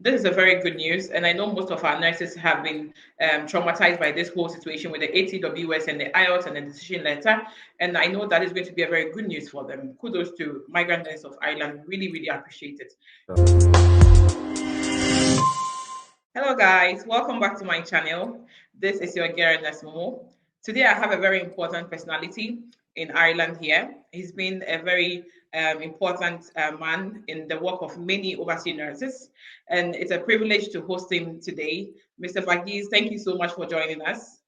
this is a very good news, and I know most of our nurses have been traumatized by this whole situation with the ATWS and the IELTS and the decision letter, and I know that is going to be a very good news for them. Kudos to Migrant Nurses of Ireland. Really, really appreciate it. Hello guys, welcome back to my channel. This is your girl Nesmo. Today I have a very important personality in Ireland here. He's been a very important man in the work of many overseas nurses, and it's a privilege to host him today. Mr. Fagiz, thank you so much for joining us.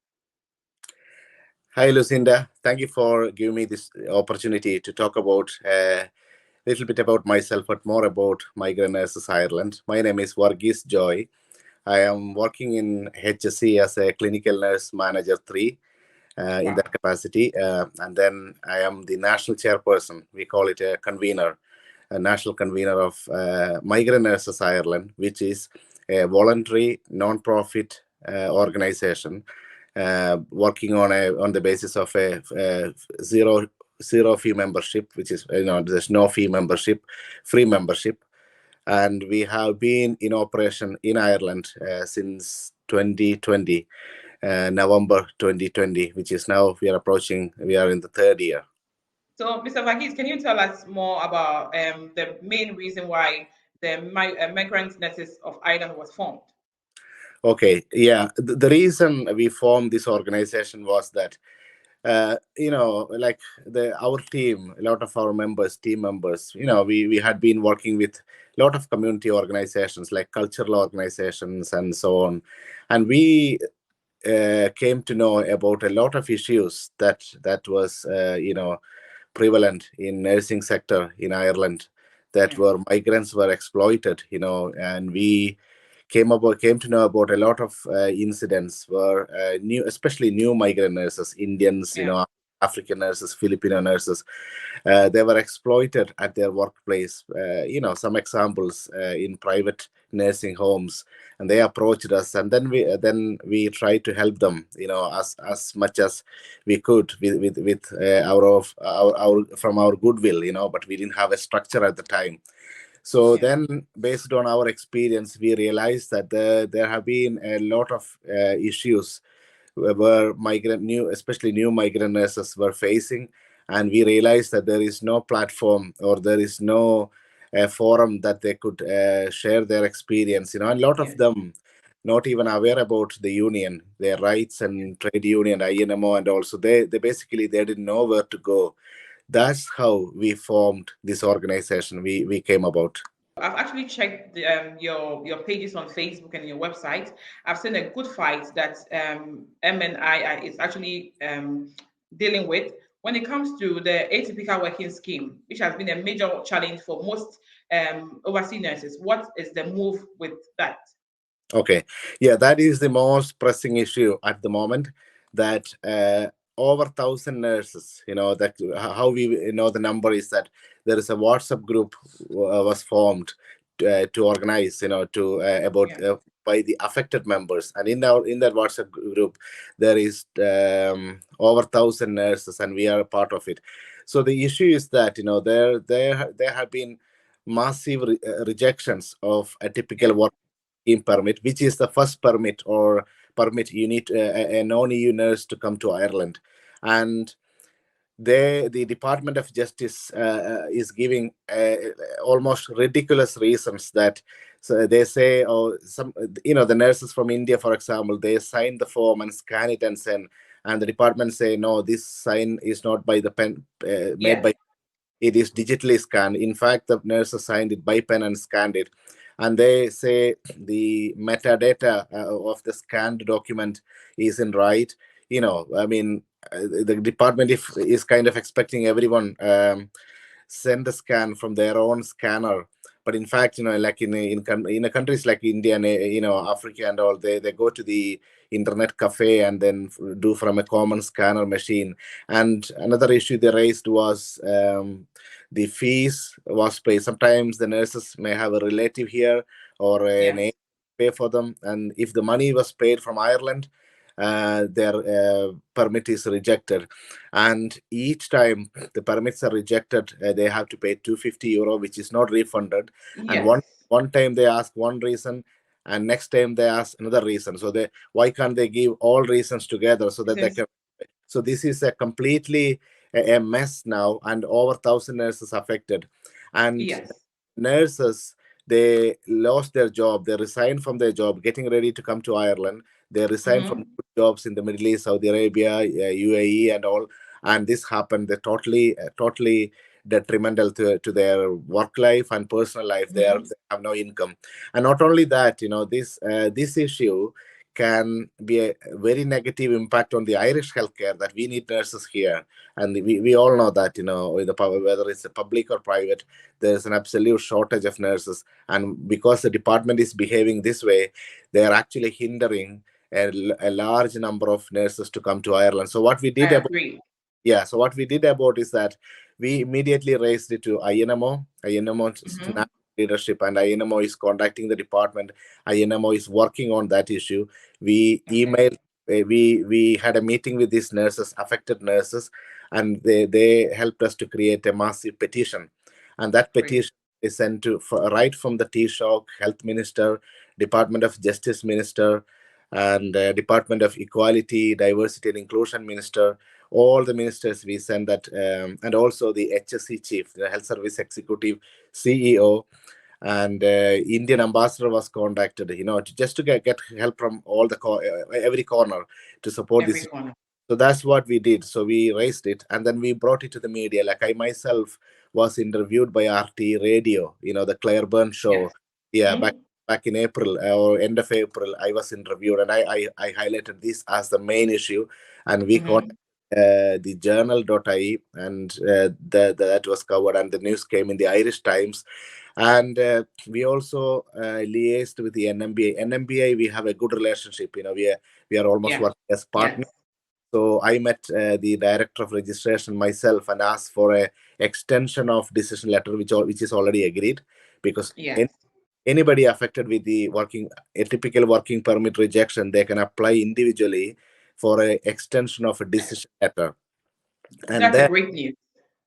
Hi, Lucinda. Thank you for giving me this opportunity to talk about a little bit about myself, but more about Migrant Nurses Ireland. My name is Varghese Joy. I am working in HSC as a clinical nurse manager 3 in that capacity. And then I am the national chairperson. We call it a convener, a national convener of Migrant Nurses Ireland, which is a voluntary non-profit organization working on the basis of a zero fee membership, which is, there's no fee membership, free membership. And we have been in operation in Ireland since 2020, November 2020, which is now we are in the 3rd year. So, Mr. Vagiz, can you tell us more about the main reason why the Migrant Nurses of Ireland was formed? Okay, yeah. The reason we formed this organization was that like our team, a lot of our team members, we had been working with a lot of community organizations like cultural organizations and so on. And we came to know about a lot of issues that was, prevalent in nursing sector in Ireland, that were migrants were exploited, and we came to know about a lot of incidents where especially new migrant nurses, Indians, African nurses, Filipino nurses, they were exploited at their workplace. Some examples in private nursing homes, and they approached us, and then we tried to help them, as much as we could with our from our goodwill, but we didn't have a structure at the time. So then, based on our experience, we realized that there have been a lot of issues where especially new migrant nurses were facing, and we realized that there is no platform or there is no forum that they could share their experience. And a lot of them not even aware about the union, their rights, and trade union, INMO, and also they basically they didn't know where to go. That's how we formed this organization. We came about. I've actually checked your pages on Facebook and your website. I've seen a good fight that MNI is actually dealing with when it comes to the atypical working scheme, which has been a major challenge for most overseas nurses. What is the move with that? Okay, yeah, that is the most pressing issue at the moment. That over 1,000 nurses, that how we know the number is that there is a WhatsApp group was formed to organize, about by the affected members, and in that WhatsApp group there is over 1,000 nurses, and we are a part of it. So the issue is that there have been massive rejections of atypical work permit, which is the first permit you need a non-EU nurse to come to Ireland. And the Department of Justice is giving almost ridiculous reasons that, so they say, the nurses from India, for example, they sign the form and scan it and send, and the department say, no, this sign is not by the pen made by, it is digitally scanned. In fact, the nurses signed it by pen and scanned it. And they say the metadata of the scanned document isn't right. The department is kind of expecting everyone send a scan from their own scanner. But in fact, like in countries like India and Africa and all, they go to the internet cafe and then do from a common scanner machine. And another issue they raised was the fees was paid. Sometimes the nurses may have a relative here or an agent pay for them, and if the money was paid from Ireland, their permit is rejected. And each time the permits are rejected, they have to pay €250, which is not refunded. And one time they ask one reason, and next time they ask another reason. So they, why can't they give all reasons together so that they Since can? So this is a completely a mess now, and over 1,000 nurses affected, and yes. nurses, they lost their job, they resigned from their job getting ready to come to Ireland. They resigned from Mm-hmm. good jobs in the Middle East, Saudi Arabia, UAE and all, and this happened. They totally detrimental to their work life and personal life. They Mm-hmm. have no income. And not only that, this issue can be a very negative impact on the Irish healthcare, that we need nurses here. And we all know that, whether it's a public or private, there's an absolute shortage of nurses. And because the department is behaving this way, they are actually hindering a large number of nurses to come to Ireland. So what we I did about agree. yeah, so what we did about is that we immediately raised it to INMO. INMO Mm-hmm. national leadership, and INMO is contacting the department. INMO is working on that issue. We Okay. emailed, we had a meeting with these nurses, affected nurses, and they helped us to create a massive petition. And that Great. petition is sent to right from the Taoiseach, Health Minister, Department of Justice Minister, and Department of Equality, Diversity and Inclusion Minister. All the ministers we send that, and also the HSE chief, the health service executive, CEO, and Indian ambassador was contacted, just to get help from all the every corner to support Every this. corner. So that's what we did. So we raised it, and then we brought it to the media. Like, I myself was interviewed by RT Radio, the Claire Burn show. Yes. Yeah, Mm-hmm. back in April, or end of April, I was interviewed, and I highlighted this as the main issue, and we Mm-hmm. contacted the journal.ie, and that was covered, and the news came in the Irish Times. And we also liaised with the NMBA. NMBA, we have a good relationship. We are almost Yeah. working as partners. Yes. So I met the director of registration myself and asked for a extension of decision letter, which is already agreed, because Yes. anybody affected with the atypical working permit rejection, they can apply individually for a extension of a decision letter. And That's a then great news.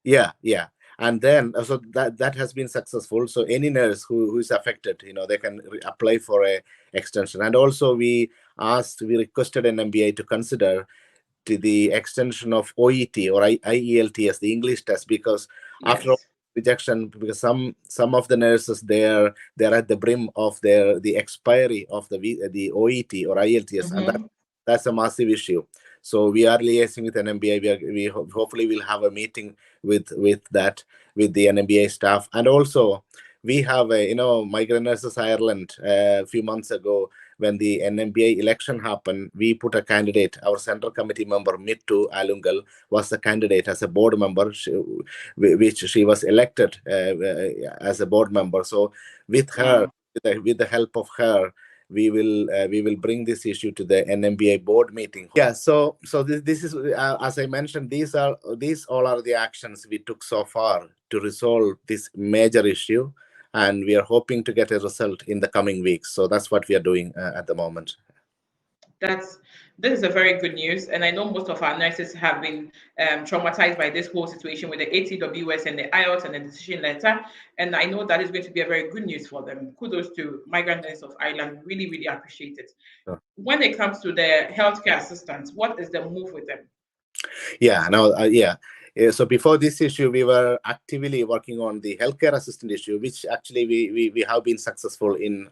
yeah, and then so that has been successful. So any nurse who is affected, they can apply for a extension. And also we requested an MBA to consider to the extension of OET or IELTS, the English test, because after all Yes. rejection, because some of the nurses, they're at the brim of the expiry of the OET or IELTS, and Mm-hmm. that's a massive issue. So we are liaising with NMBA. Hopefully will have a meeting with the NMBA staff. And also we have Migrant Nurses Ireland a few months ago. When the NMBA election happened, we put a candidate. Our central committee member, Mittu Alungal, was the candidate as a board member, which she was elected as a board member. So with her, Wow. with the help of her, we will bring this issue to the NMBA board meeting. Yeah. So this is, as I mentioned, these all are the actions we took so far to resolve this major issue, and we are hoping to get a result in the coming weeks. So that's what we are doing at the moment. That's this is a very good news, and I know most of our nurses have been traumatized by this whole situation with the ATWS and the IELTS and the decision letter, and I know that is going to be a very good news for them. Kudos to Migrant Nurses of Ireland. Really, really appreciate it. When it comes to the healthcare assistants, what is the move with them? Yeah, no, yeah. So before this issue, we were actively working on the healthcare assistant issue, which actually we have been successful in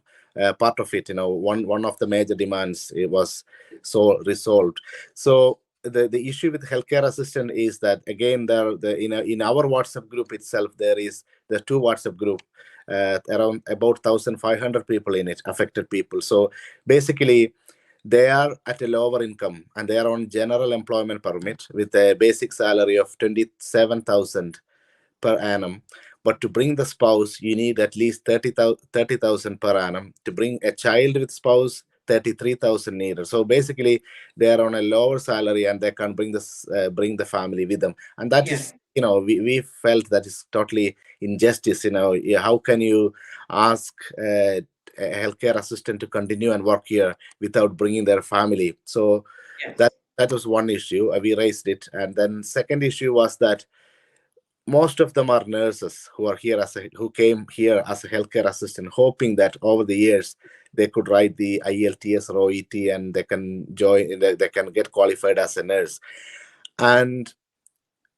part of it. One of the major demands, it was so resolved. So the issue with healthcare assistant is that, again, in our WhatsApp group itself, the two WhatsApp group, around about 1,500 people in it, affected people. So basically, they are at a lower income, and they are on general employment permit with a basic salary of 27,000 per annum. But to bring the spouse, you need at least 30,000 per annum. To bring a child with spouse, 33,000 needed. So basically, they are on a lower salary, and they can bring the family with them. And that Yeah. is, we felt that is totally injustice. How can you ask a healthcare assistant to continue and work here without bringing their family? So Yes. that was one issue. We raised it. And then second issue was that most of them are nurses who are here who came here as a healthcare assistant, hoping that over the years they could write the IELTS or OET and they can join, they can get qualified as a nurse. And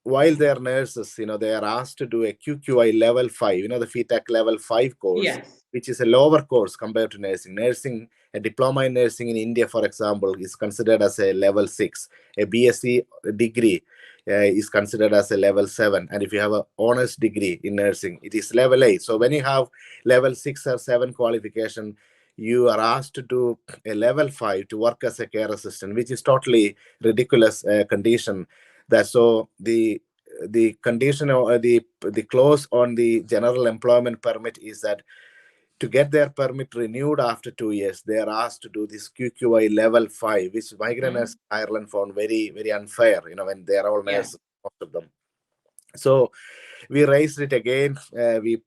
while they are nurses, they are asked to do a QQI level 5, the FETAC level 5 course, Yes. which is a lower course compared to nursing. Nursing, a diploma in nursing in India, for example, is considered as a level 6. A BSc degree is considered as a level 7. And if you have an honors degree in nursing, it is level 8. So when you have level 6 or 7 qualification, you are asked to do a level 5 to work as a care assistant, which is totally ridiculous condition. That so the condition or the clause on the general employment permit is that to get their permit renewed after 2 years, they are asked to do this QQI level 5, which Migrant Nurses of Ireland found very, very unfair, when they are all Yeah. nurses, most of them. So we raised it again. We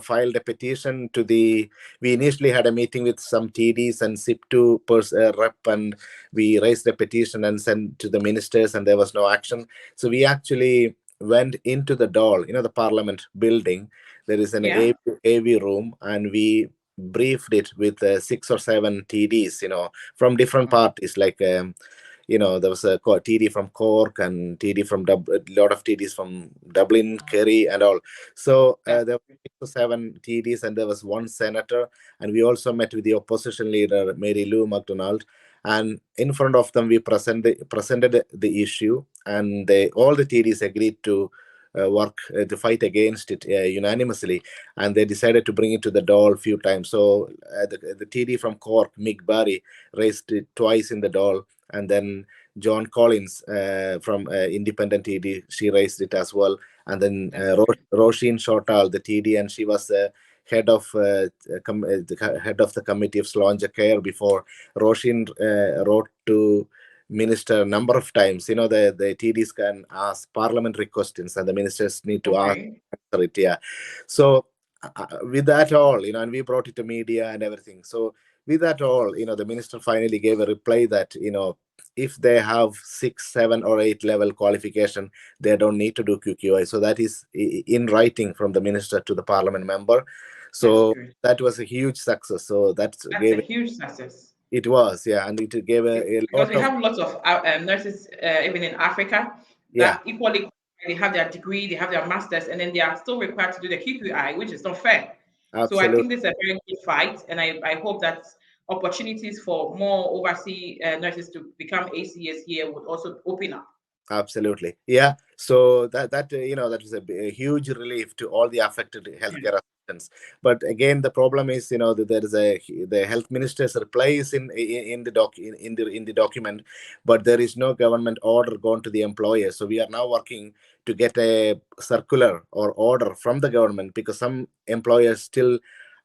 filed a petition to we initially had a meeting with some TDs and SIP2 rep, and we raised a petition and sent to the ministers, and there was no action. So we actually went into the DOL, the parliament building. There is an Yeah. AV room, and we briefed it with 6 or 7 TDs, from different parties, like there was a TD from Cork and TD from a lot of TDs from Dublin, Kerry, and all. So That's there were 6 or 7 TDs, and there was one senator. And we also met with the opposition leader, Mary Lou MacDonald. And in front of them, we presented the issue, and all the TDs agreed to work to fight against it unanimously, and they decided to bring it to the DOL a few times. So the TD from Cork, Mick Barry, raised it twice in the DOL, and then John Collins from Independent TD, she raised it as well, and then Roisin Shortall, the TD, and she was head of the head of the committee of Sláinte Care before. Roisin wrote to minister a number of times. The TDs can ask parliamentary questions, and the ministers need to answer it. Yeah. So with that all, and we brought it to media and everything. So with that all, the minister finally gave a reply that, if they have 6, 7, or 8 level qualification, they don't need to do QQI. So that is in writing from the minister to the parliament member. So that was a huge success. So that's a huge success. It was, yeah, and it gave a because lot we of have lots of nurses even in Africa yeah, that equally they have their degree, they have their masters, and then they are still required to do the QQI, which is not fair. So I absolutely. think this is a very good fight, and I hope that opportunities for more overseas nurses to become ACS here would also open up. Absolutely, yeah. So that that was a huge relief to all the affected healthcare assistants. But again, the problem is, that there is the health minister's reply is in the document, but there is no government order gone to the employer. So we are now working to get a circular or order from the government, because some employers still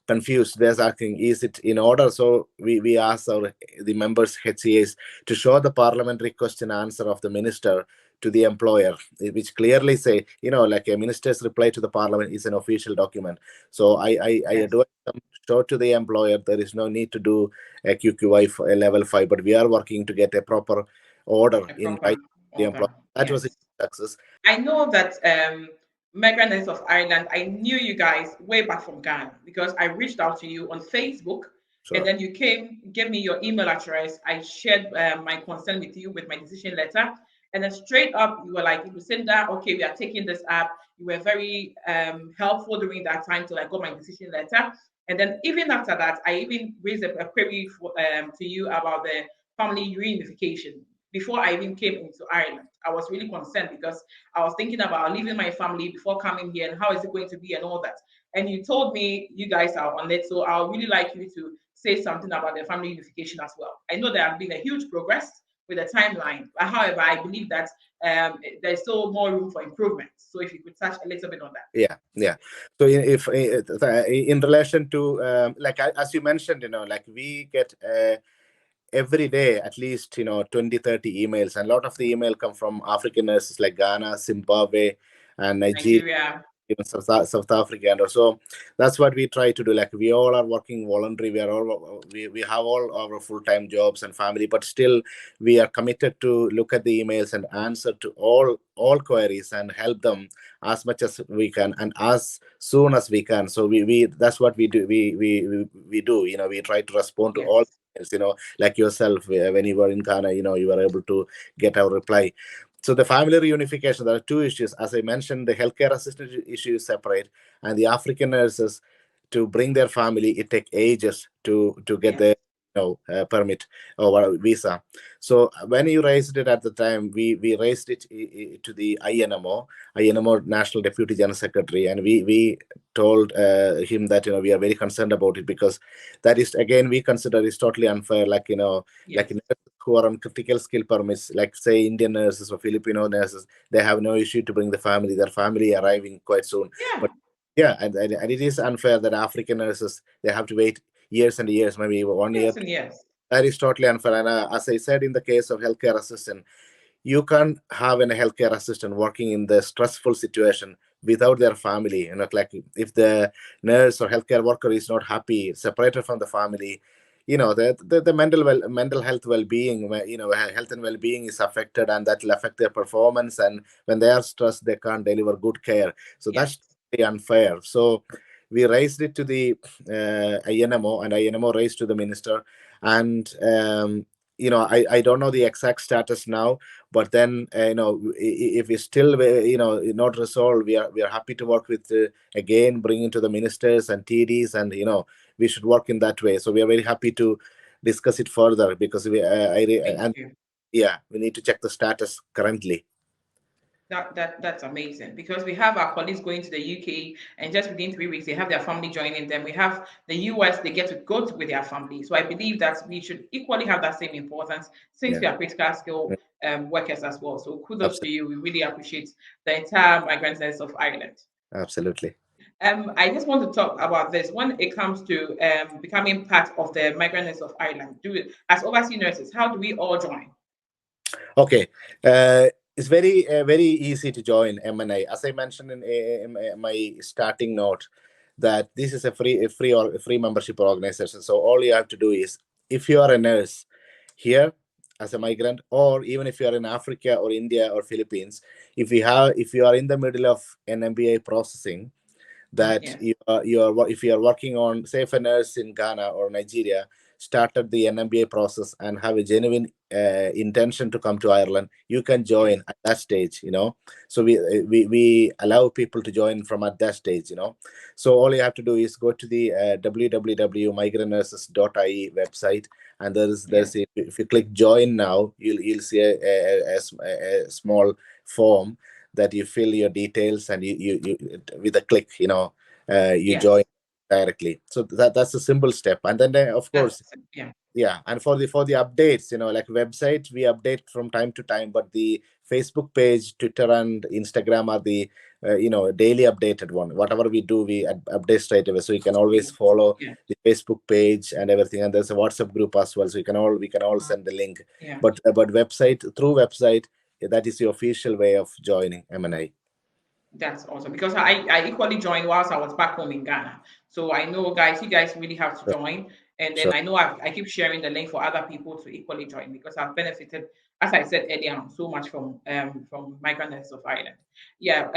confused. They're asking, is it in order? So we asked the members HCAs to show the parliamentary question answer of the minister to the employer, which clearly say, like a minister's reply to the parliament is an official document. So I advise them to show to the employer there is no need to do a QQI for a level 5, but we are working to get a proper order in right the employer. That was a success. I know that Migrant Nurses of Ireland, I knew you guys way back from Ghana because I reached out to you on Facebook, and then you gave me your email address. I shared my concern with you with my decision letter, and then straight up you were like, Lucinda, okay, we are taking this up. You were very helpful during that time till I got my decision letter. And then even after that, I even raised a query to you about the family reunification before I even came into Ireland. I was really concerned because I was thinking about leaving my family before coming here and how is it going to be and all that. And you told me you guys are on it, so I would really like you to say something about the family unification as well. I know there has been a huge progress with the timeline. However, I believe that there's still more room for improvement. So if you could touch a little bit on that. Yeah. So if in relation to like as you mentioned, like we get every day at least 20, 30 emails, and a lot of the email come from African nurses like Ghana, Zimbabwe, and Nigeria. even South Africa, and also that's what we try to do. Like we all are working voluntary. We have all our full-time jobs and family, but still we are committed to look at the emails and answer to all queries and help them as much as we can and as soon as we can. So we that's what we do. We do. We try to respond to all. Yes. Like yourself, when you were in Ghana, you were able to get our reply. So the family reunification, there are two issues. As I mentioned, the healthcare assistant issue is separate, and the African nurses to bring their family, it takes ages to get Yes. the permit or visa. So when you raised it at the time, we raised it to the INMO National Deputy General Secretary, and we told him that we are very concerned about it, because that is, again, we consider is totally unfair. Like like Yes. who are on critical skill permits, like say Indian nurses or Filipino nurses, they have no issue to bring their family arriving quite soon. Yeah. But yeah, and it is unfair that African nurses, they have to wait years and years, maybe even 1 year. Yes and yes. That is totally unfair. And as I said, in the case of healthcare assistant, you can't have a healthcare assistant working in the stressful situation without their family. Like if the nurse or healthcare worker is not happy, separated from the family, the mental health well-being, health and well-being is affected, and that will affect their performance. And when they are stressed, they can't deliver good care. So Yes. that's really unfair. So we raised it to the INMO, and INMO raised to the minister. And I don't know the exact status now, but then if it's still not resolved, we are happy to work with, again, bringing to the ministers and TDs, and we should work in that way. So we are very happy to discuss it further, because Thank and you. yeah, we need to check the status currently. That's amazing, because we have our colleagues going to the UK, and just within 3 weeks they have their family joining them. We have the US, they get to go with their family. So I believe that we should equally have that same importance, since Yeah, we are critical skill workers as well. So kudos to absolutely. you. We really appreciate the entire Migrant Nurses of Ireland. Absolutely. I just want to talk about this when it comes to becoming part of the Migrant Nurses of Ireland. As overseas nurses, how do we all join? Okay. It's very easy to join MNI. As I mentioned in my starting note, that this is a free membership organization. So all you have to do is, if you are a nurse here as a migrant, or even if you are in Africa or India or Philippines, if you are in the middle of an MBA processing, that Yes. if you are working on, say, if a nurse in Ghana or Nigeria started the NMBA process and have a genuine intention to come to Ireland, you can Yes. join at that stage. So we allow people to join from at that stage. So all you have to do is go to the www.migrantnurses.ie website, and Yes. if you click join now, you'll see a small form that you fill your details, and you with a click, you join Yes. directly. So that's a simple step. And then of That's course, yeah. yeah, and for the updates, like website, we update from time to time, but the Facebook page, Twitter, and Instagram are the daily updated one. Whatever we do, we update straight away, so you can always Yes. follow Yeah. the Facebook page and everything. And there's a WhatsApp group as well, so we can all send the link. Yeah. But through website, that is the official way of joining MNI. That's awesome, because I equally joined whilst I was back home in Ghana. So I know, guys, you guys really have to Sure, join. And then sure. I know I keep sharing the link for other people to equally join, because I've benefited, as I said earlier, so much from Migrant Nurses of Ireland. Yeah.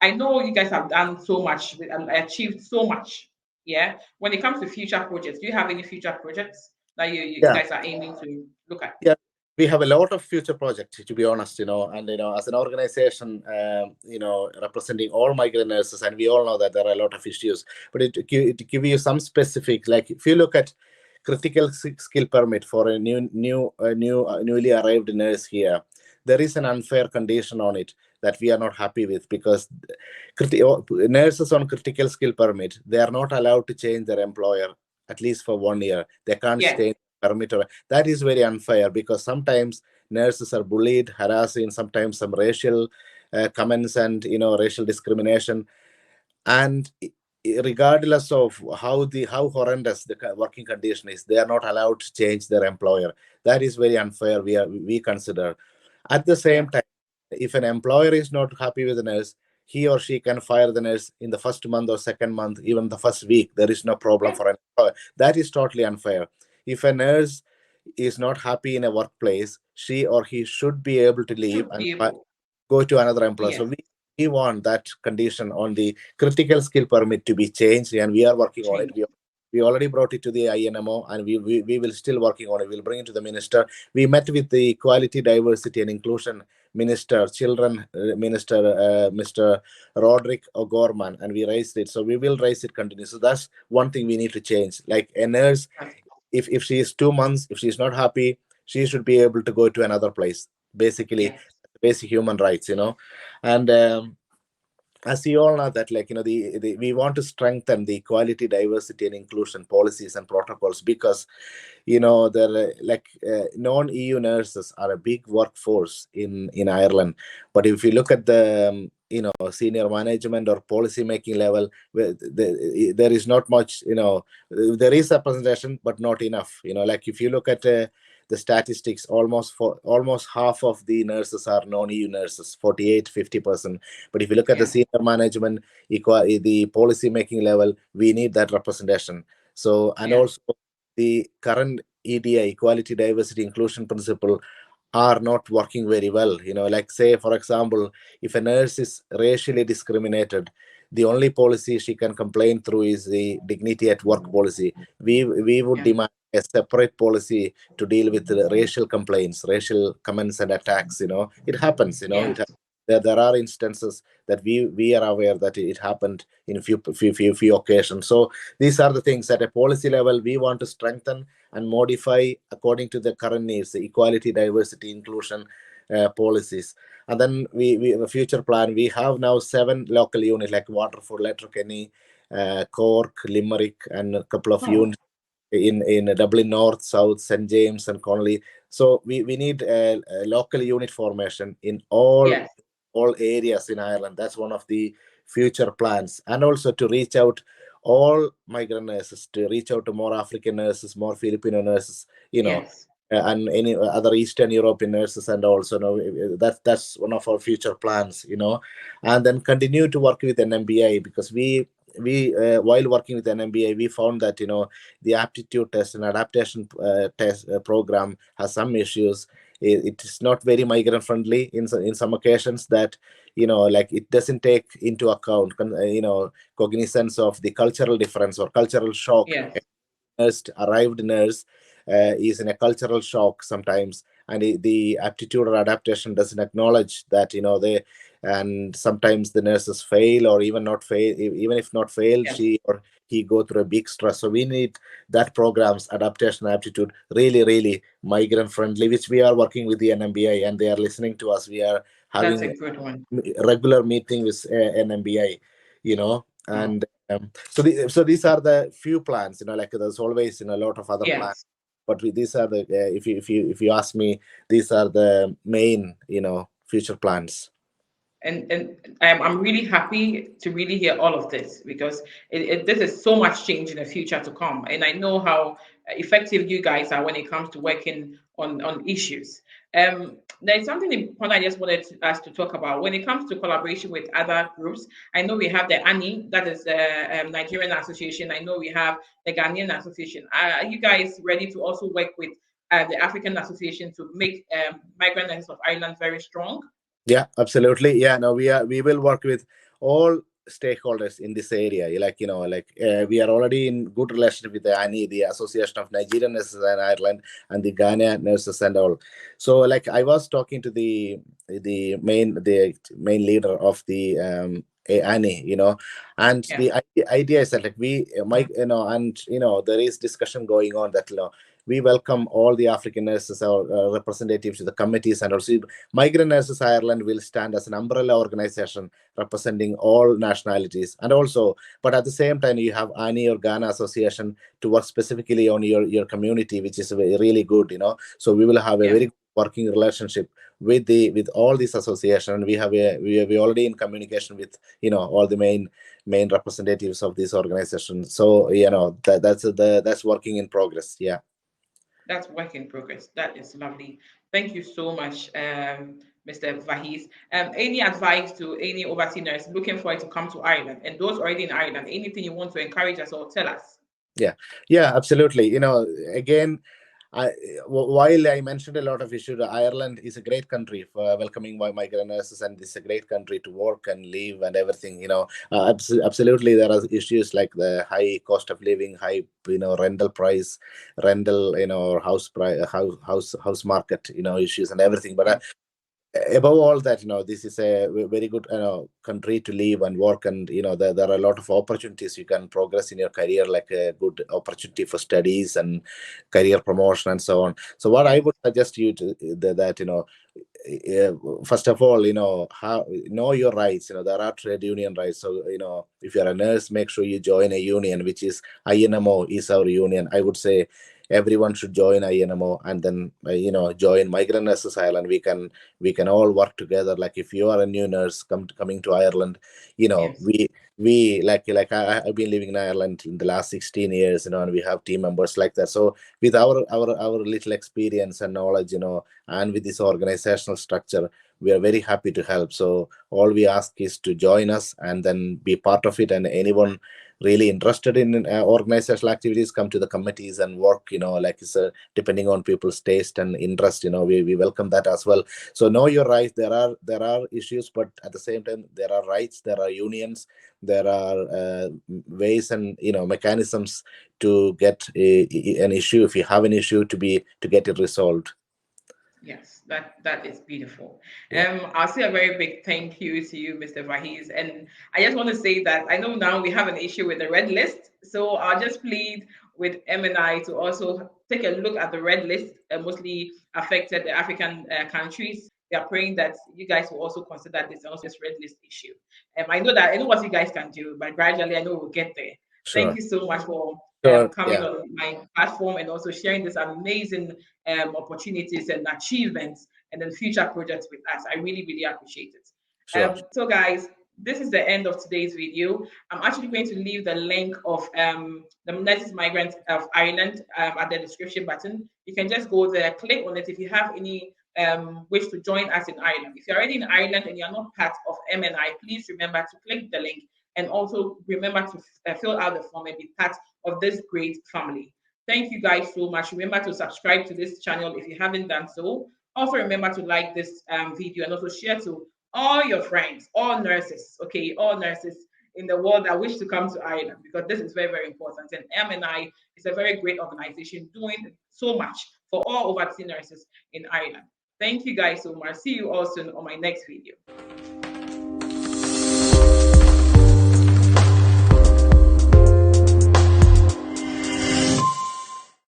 I know you guys have done so much, achieved so much. Yeah. When it comes to future projects, do you have any future projects that you Yeah, guys are aiming to look at? yeah. We have a lot of future projects, to be honest, and as an organization, representing all migrant nurses, and we all know that there are a lot of issues. But to give you some specific, like if you look at critical skill permit for a newly arrived nurse here, there is an unfair condition on it that we are not happy with, because nurses on critical skill permit, they are not allowed to change their employer at least for 1 year. They can't Yes. stay in permit. That is very unfair, because sometimes nurses are bullied, harassing, sometimes some racial comments, and racial discrimination. And regardless of how horrendous the working condition is, they are not allowed to change their employer. That is very unfair, we consider. At the Yeah. same time, if an employer is not happy with the nurse, he or she can fire the nurse in the first month or second month, even the first week. There is no problem Yeah. for an employer. That is totally unfair. If a nurse is not happy in a workplace, she or he should be able to leave Should and be able. go to another employer. So Yes. we want that condition on the critical skill permit to be changed, and we are working on it. Change. We already brought it to the INMO, and we will still working on it. We'll bring it to the minister. We met with the Equality, Diversity and Inclusion Minister, Children Minister, Mr. Roderick O'Gorman, and we raised it. So we will raise it continuously. So that's one thing we need to change. Like a nurse, That's, if she is 2 months, if she's not happy, she should be able to go to another place. Basically, yes. basic human rights, and as you all know that, like, we want to strengthen the equality, diversity and inclusion policies and protocols, because there non-EU nurses are a big workforce in Ireland. But if you look at the senior management or policy making level, there is not much. There is representation but not enough. Like, if you look at the statistics, almost half of the nurses are non-EU nurses, 48-50%. But if you look at the Yeah. senior management, the policy making level, we need that representation. So, and Yeah. also the current EDI, equality, diversity, inclusion principle, are not working very well. Like, say, for example, if a nurse is racially discriminated, the only policy she can complain through is the dignity at work policy. We would Yeah. demand a separate policy to deal with the racial complaints, racial comments and attacks. It happens. Yes. There are instances that we are aware that it happened in few occasions. So these are the things at a policy level we want to strengthen and modify according to the current needs, the equality, diversity, inclusion policies. And then we have a future plan. We have now 7 local units like Waterford, Letterkenny, Cork, Limerick, and a couple of Oh, units in Dublin North, South, St James, and Connolly. So we need a local unit formation in yes. all areas in Ireland. That's one of the future plans, and also to reach out all migrant nurses, to reach out to more African nurses, more Filipino nurses, Yes. and any other Eastern European nurses, and also that's one of our future plans, and then continue to work with an MBA, because we while working with an MBA, we found that the aptitude test and adaptation test program has some issues. It is not very migrant friendly in some occasions, that like, it doesn't take into account cognizance of the cultural difference or cultural shock. Yes. Arrived nurse is in a cultural shock sometimes, and the aptitude or adaptation doesn't acknowledge that they, and sometimes the nurses fail, or even not fail. Even if not fail, Yes. she or he go through a big stress. So we need that program's adaptation aptitude really, really migrant friendly, which we are working with the NMBI, and they are listening to us. We are That's a having good one. regular meeting with NMBI, Oh, and so these are the few plans. Like, there's always a lot of other plans, yes. but these are the if you ask me, these are the main future plans. And I'm really happy to really hear all of this, because this is so much change in the future to come, and I know how effective you guys are when it comes to working on issues. There's something important I just wanted us to talk about when it comes to collaboration with other groups. I know we have the ANI, that is the Nigerian Association. I know we have the Ghanaian Association. Are you guys ready to also work with the African Association to make Migrant Nurses of Ireland very strong? Yeah, absolutely. Yeah, no, we will work with all stakeholders in this area. Like, we are already in good relationship with the ANI, the Association of Nigerian Nurses in Ireland, and the Ghana nurses and all. So, like, I was talking to the main leader of the ANI, and Yeah. the idea is that, like, we Mike, and there is discussion going on that we welcome all the African nurses or representatives to the committees, and also Migrant Nurses Ireland will stand as an umbrella organization representing all nationalities. And also, but at the same time, you have ANI or Ghana Association to work specifically on your community, which is really good. So we will have a Yeah. very working relationship with all these associations. We already in communication with all the main representatives of these organizations. So that's working in progress. Yeah. That's work in progress. That is lovely. Thank you so much, Mr. Vahis. Any advice to any overseas nurse looking for it to come to Ireland, and those already in Ireland? Anything you want to encourage us or tell us? Yeah, yeah, absolutely. Again, I, while I mentioned a lot of issues, Ireland is a great country for welcoming migrant nurses, and it's a great country to work and live and everything. Absolutely, there are issues like the high cost of living, high rental price, rental house price, house market issues and everything. But above all that, this is a very good country to live and work, and there are a lot of opportunities you can progress in your career, like a good opportunity for studies and career promotion and so on. So what I would suggest you to that first of all, how know your rights. There are trade union rights. So if you're a nurse, make sure you join a union, which is INMO is our union. I would say everyone should join INMO, and then join Migrant Nurses Ireland. We can all work together. Like if you are a new nurse coming to Ireland, Yes. we I've been living in Ireland in the last 16 years, and we have team members like that. So with our little experience and knowledge, and with this organizational structure, we are very happy to help. So all we ask is to join us and then be part of it. And anyone really interested in organizational activities, come to the committees and work, like it's depending on people's taste and interest, we welcome that as well. So know your rights. There are issues, but at the same time there are rights, there are unions, there are ways and mechanisms to get an issue, if you have an issue, to get it resolved. Yes, that is beautiful. Yeah, I'll say a very big thank you to you, Mr. Vahiz. And I just want to say that I know now we have an issue with the red list. So I'll just plead with MNI to also take a look at the red list, mostly affected the African countries. We are praying that you guys will also consider this and also this red list issue. I know what you guys can do, but gradually I know we'll get there. Thank sure, you so much for sure. coming Yeah, on my platform and also sharing this amazing opportunities and achievements and then future projects with us. I really, really appreciate it. sure, So, guys, this is the end of today's video. I'm actually going to leave the link of the Nurses Migrant of Ireland at the description button. You can just go there, click on it if you have any wish to join us in Ireland. If you're already in Ireland and you're not part of MNI, please remember to click the link and also remember to fill out the form and be part of this great family. Thank you guys so much. Remember to subscribe to this channel if you haven't done so. Also remember to like this video and also share to all your friends, all nurses, okay, all nurses in the world that wish to come to Ireland, because this is very, very important. And MNI is a very great organization doing so much for all overseas nurses in Ireland. Thank you guys so much. See you all soon on my next video.